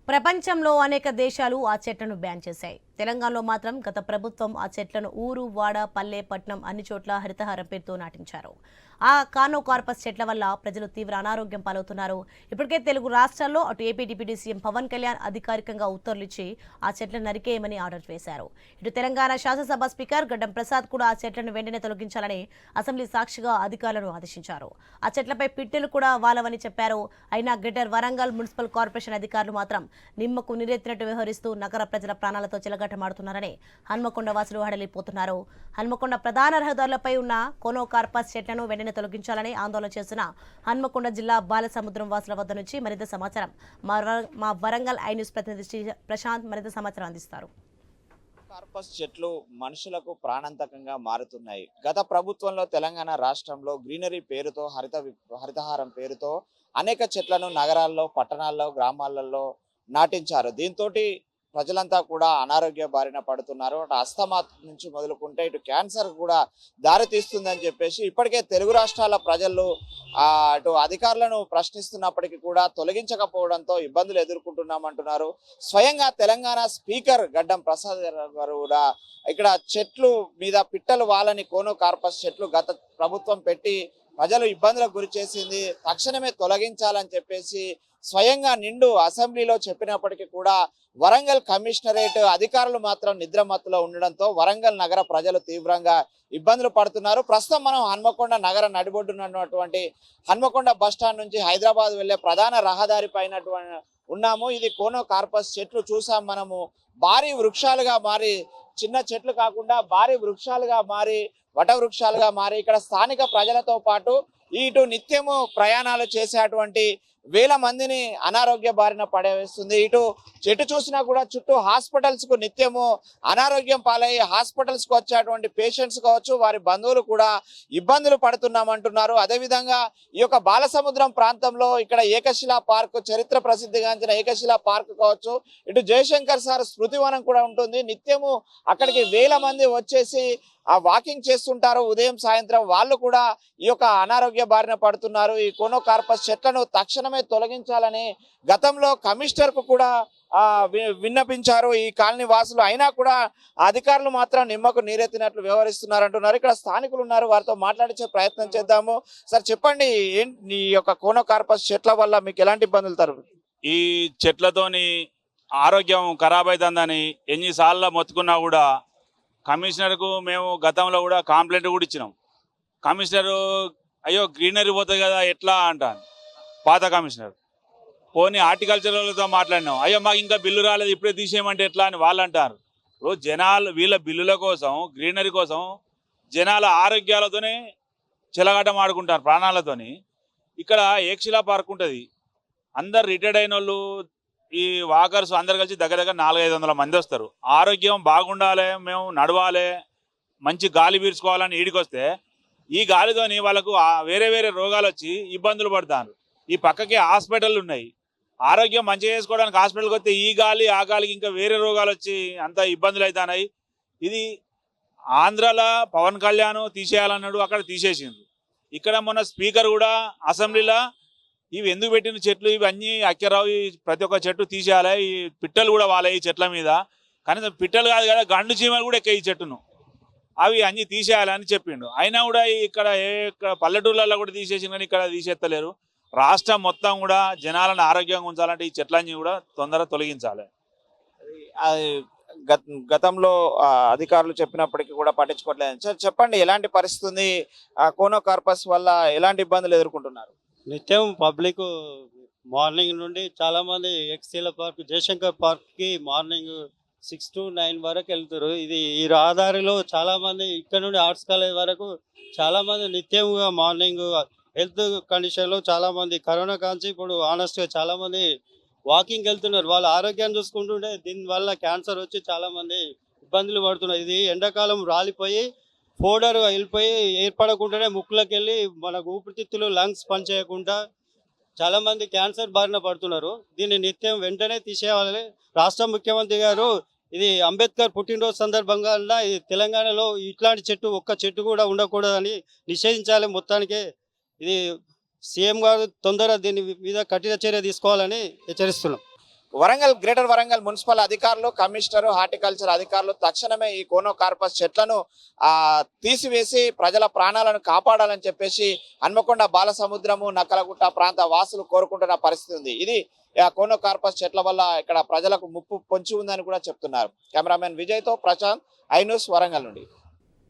ప్రపంచంలో అనేక దేశాలు ఆ చెట్లను బ్యాన్ చేశాయి. తెలంగాణలో మాత్రం గత ప్రభుత్వం ఆ చెట్లను ఊరు, వాడ, పల్లె, పట్నం అన్ని చోట్ల హరితహారం పేరుతో నాటించారు. ఆ కార్నోకార్పస్ చెట్ల వల్ల ప్రజలు తీవ్ర అనారోగ్యం పాలవుతున్నారు. ఇప్పటికే తెలుగు రాష్ట్రాల్లో అటు AP deputy CM Pawan Kalyan అధికారికంగా ఉత్తర్వులు ఇచ్చి ఆ చెట్లను నరికేయమని ఆర్డర్ వేశారు. ఇటు తెలంగాణ శాసనసభ స్పీకర్ గడ్డం ప్రసాద్ కూడా ఆ చెట్లను వెంటనే తొలగించాలని అసెంబ్లీ సాక్షిగా అధికారులను ఆదేశించారు. ఆ చెట్లపై పిట్టెలు కూడా వాలవని చెప్పారు. అయినా గ్రేటర్ వరంగల్ మున్సిపల్ కార్పొరేషన్ అధికారులు మాత్రం నిమ్మకు నీరెత్తినట్టు వ్యవహరిస్తూ నగర ప్రజల ప్రాణాలతో చెలగాటమాడుతున్నారని హన్మకొండ వాసులు హడలిపోతున్నారు. హన్మకొండ ప్రధాన రహదారులపై ఉన్న కోనోకార్పస్ చెట్లను వెంటనే తొలగించాలని ఆందోళన చేసిన హన్మకొండ జిల్లా బాలసముద్రం వాసుల వద్ద నుంచి మరింత సమాచారం మా వరంగల్ ఐ న్యూస్ ప్రతినిధి ప్రశాంత్ మరింత సమాచారం అందిస్తారు. కార్పస్ చెట్లు మనుషులకు ప్రాణాంతకంగా మారుతున్నాయి. గత ప్రభుత్వంలో తెలంగాణ రాష్ట్రంలో గ్రీనరీ పేరుతో హరితహారం పేరుతో అనేక చెట్లను నగరాల్లో, పట్టణాల్లో, గ్రామాలలో నాటించారు. దీంతో ప్రజలంతా కూడా అనారోగ్య బారిన పడుతున్నారు. అటు అస్తమా నుంచి మొదలుకుంటే ఇటు క్యాన్సర్ కూడా దారితీస్తుందని చెప్పేసి ఇప్పటికే తెలుగు రాష్ట్రాల ప్రజలు అటు అధికారులను ప్రశ్నిస్తున్నప్పటికీ కూడా తొలగించకపోవడంతో ఇబ్బందులు ఎదుర్కొంటున్నామంటున్నారు. స్వయంగా తెలంగాణ స్పీకర్ గడ్డం ప్రసాద్ గారు కూడా ఇక్కడ చెట్లు మీద పిట్టలు వాలని కోనోకార్పస్ చెట్లు గత ప్రభుత్వం పెట్టి ప్రజలు ఇబ్బందులకు గురి చేసింది, తక్షణమే తొలగించాలని చెప్పేసి స్వయంగా నిండు అసెంబ్లీలో చెప్పినప్పటికీ కూడా వరంగల్ కమిషనరేట్ అధికారులు మాత్రం నిద్రమత్తులో ఉండడంతో వరంగల్ నగర ప్రజలు తీవ్రంగా ఇబ్బందులు పడుతున్నారు. ప్రస్తుతం మనం హన్మకొండ నగర నడిబొడ్డునటువంటి హన్మకొండ బస్టాండ్ నుంచి హైదరాబాద్ వెళ్లే ప్రధాన రహదారి పైన ఉన్నాము. ఇది కోనోకార్పస్ చెట్లు చూసాం మనము. భారీ వృక్షాలుగా మారి, చిన్న చెట్లు కాకుండా భారీ వృక్షాలుగా మారి, వట వృక్షాలుగా మారి ఇక్కడ స్థానిక ప్రజలతో పాటు ఇటు నిత్యము ప్రయాణాలు చేసేటువంటి వేల మందిని అనారోగ్య బారిన పడవేస్తుంది. ఇటు చెట్టు చూసినా కూడా చుట్టూ హాస్పిటల్స్ కు నిత్యము అనారోగ్యం పాలయ్యి హాస్పిటల్స్ కు వచ్చేటువంటి పేషెంట్స్ కావచ్చు, వారి బంధువులు కూడా ఇబ్బందులు పడుతున్నామంటున్నారు. అదేవిధంగా ఈ యొక్క బాలసముద్రం ప్రాంతంలో ఇక్కడ ఏకశిలా పార్క్, చరిత్ర ప్రసిద్ధిగాంచిన ఏకశిలా పార్క్ కావచ్చు, ఇటు జయశంకర్ సార్ స్మృతివనం కూడా ఉంటుంది. నిత్యము అక్కడికి వేల మంది వచ్చేసి వాకింగ్ చేస్తుంటారు ఉదయం సాయంత్రం. వాళ్ళు కూడా ఈ యొక్క అనారోగ్య బారిన పడుతున్నారు. ఈ కోనోకార్పస్ చెట్లను తక్షణమే తొలగించాలని గతంలో కమిషనర్ కు కూడా విన్నపించారు ఈ కాలనీ వాసులు. అయినా కూడా అధికారులు మాత్రం నిమ్మకు నీరెత్తినట్లు వ్యవహరిస్తున్నారు అంటున్నారు. ఇక్కడ స్థానికులు ఉన్నారు, వారితో మాట్లాడించే ప్రయత్నం చేద్దాము. సార్ చెప్పండి, ఏంటి ఈ యొక్క కోనోకార్పస్ చెట్ల వల్ల మీకు ఎలాంటి ఇబ్బందులు తరుగు? ఈ చెట్లతోని ఆరోగ్యం ఖరాబ్ అవుతుందని ఎన్నిసార్లు మొత్తుకున్నా కూడా కమిషనర్కు మేము గతంలో కూడా కంప్లైంట్ కూడా ఇచ్చినాం. కమిషనరు అయ్యో గ్రీనరీ పోతుంది కదా ఎట్లా అంటాను, పాత కమిషనర్. పోనీ హార్టికల్చర్ వాళ్ళతో మాట్లాడినాం, అయ్యో మాకు ఇంకా బిల్లు రాలేదు ఇప్పుడే తీసేయమంటే ఎట్లా అని వాళ్ళు అంటారు. రోజు జనాలు వీళ్ళ బిల్లుల కోసం, గ్రీనరీ కోసం జనాల ఆరోగ్యాలతోనే చెలగాటం ఆడుకుంటారు ప్రాణాలతోని. ఇక్కడ ఏకశిలా పార్క్ ఉంటుంది, అందరు రిటైర్డ్ అయిన వాళ్ళు, ఈ వాకర్స్ అందరు కలిసి దగ్గర 400-500 మంది వస్తారు. ఆరోగ్యం బాగుండాలి, మేము నడవాలి, మంచి గాలి పీల్చుకోవాలని ఈడికి వస్తే ఈ గాలితోని వాళ్ళకు వేరే వేరే రోగాలు వచ్చి ఇబ్బందులు పడతారు. ఈ పక్కకే హాస్పిటల్ ఉన్నాయి, ఆరోగ్యం మంచిగా చేసుకోవడానికి హాస్పిటల్కి వస్తే ఈ గాలి ఆ గాలికి ఇంకా వేరే రోగాలు వచ్చి అంత ఇబ్బందులు అవుతున్నాయి. ఇది ఆంధ్రాలో పవన్ కళ్యాణ్ తీసేయాలన్నాడు, అక్కడ తీసేసింది. ఇక్కడ మొన్న స్పీకర్ కూడా అసెంబ్లీలో ఇవి ఎందుకు పెట్టిన చెట్లు ఇవి అన్నీ అక్కరావు, ప్రతి ఒక్క చెట్టు తీసేయాలి, ఈ పిట్టలు కూడా వాలాయి ఈ చెట్ల మీద. కానీ పిట్టలు కాదు కదా, గండు చీమలు కూడా ఎక్కాయి ఈ చెట్టును, అవి అన్నీ తీసేయాలని చెప్పిండు. అయినా కూడా ఇక్కడ పల్లెటూళ్ళల్లో కూడా తీసేసిన కానీ ఇక్కడ తీసేస్తలేరు. రాష్ట్రం మొత్తం కూడా జనాలను ఆరోగ్యంగా ఉంచాలంటే ఈ చెట్లన్నీ కూడా తొందరగా తొలగించాలి. గతంలో అధికారులు చెప్పినప్పటికీ కూడా పట్టించుకోవట్లేదు. సార్ చెప్పండి, ఎలాంటి పరిస్థితి ఉంది? కోనోకార్పస్ వల్ల ఎలాంటి ఇబ్బందులు ఎదుర్కొంటున్నారు? నిత్యం పబ్లిక్ మార్నింగ్ నుండి చాలా మంది ఎక్సీల పార్క్, జయశంకర్ పార్క్ కి మార్నింగ్ 6 to 9 వరకు వెళ్తారు. ఇది ఈ రహదారిలో చాలా మంది ఇక్కడ నుండి ఆర్ట్స్ కాలేజ్ వరకు చాలా మంది నిత్యంగా మార్నింగ్ హెల్త్ కండిషన్ లో చాలా మంది కరోనా కాంచి ఇప్పుడు ఆనెస్ట్ గా చాలా మంది వాకింగ్ వెళ్తున్నారు. వాళ్ళ ఆరోగ్యాన్ని చూసుకుంటుంటే దీని వల్ల క్యాన్సర్ వచ్చి చాలా మంది ఇబ్బందులు పడుతున్నారు. ఇది ఎండాకాలం రాలిపోయి పౌడర్ వెళ్ళిపోయి ఏర్పడకుండానే ముక్కులోకి వెళ్ళి మనకు ఊపిరితిత్తులు, లంగ్స్ పనిచేయకుండా చాలా మంది క్యాన్సర్ బారిన పడుతున్నారు. దీన్ని నిత్యం వెంటనే తీసేయాలని రాష్ట్ర ముఖ్యమంత్రి గారు, ఇది అంబేద్కర్ పుట్టినరోజు సందర్భంగా ఇది తెలంగాణలో ఇట్లాంటి చెట్టు ఒక్క చెట్టు కూడా ఉండకూడదని నిషేధించాలి. మొత్తానికి ఇది సీఎం గారు తొందరగా దీని మీద కఠిన చర్య తీసుకోవాలని హెచ్చరిస్తున్నాం. వరంగల్ గ్రేటర్ వరంగల్ మున్సిపల్ అధికారులు, కమిషనర్, హార్టికల్చర్ అధికారులు తక్షణమే ఈ కోనోకార్పస్ చెట్లను తీసివేసి ప్రజల ప్రాణాలను కాపాడాలని చెప్పేసి హన్మకొండ బాలసముద్రము, నక్కలగుట్ట ప్రాంత వాసులు కోరుకుంటున్న పరిస్థితి ఉంది. ఇది కోనోకార్పస్ చెట్ల వల్ల ఇక్కడ ప్రజలకు ముప్పు పొంచి ఉందని కూడా చెప్తున్నారు. కెమెరామెన్ విజయ్తో ప్రశాంత్, ఐ న్యూస్ వరంగల్ నుండి.